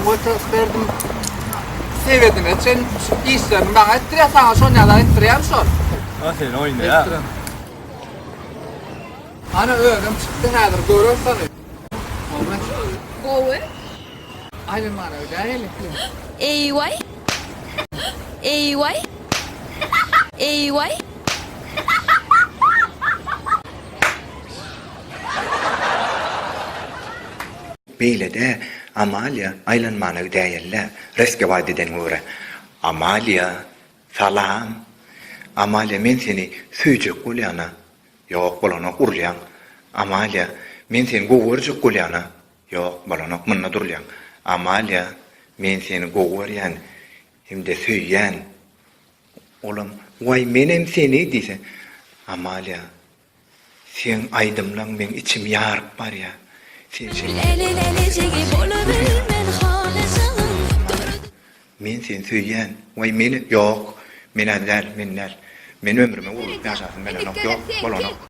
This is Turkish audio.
Motor verdim. Sevedin için işlerini bana ettire sana son ya da ettireyim son. Sen oyna ya. Ettirin. Ana öğrenim çıktı nedir görürsen. Olmaz. Gowe. Aynen bana öyle değil. AY. AY. AY. Beýle de Amalia aýlanmanyny däýelle reske vadeden göre. Amalia salam. Amalia men seni süýjek bolýana. Ýok bolana urlýan. Amalia men seni gowurjak bolýana. Ýok bolana mınna durlýan. Amalia men seni gowurýan hem de süýýän. Olam way menem seni diýse. Amalia sen aýdymlaň men içim ýaryp barýa. Men sen süýýän, way meni ýok, men äzel, menler. Men ömrüme urup ýaşasym, men ýok, bolanok.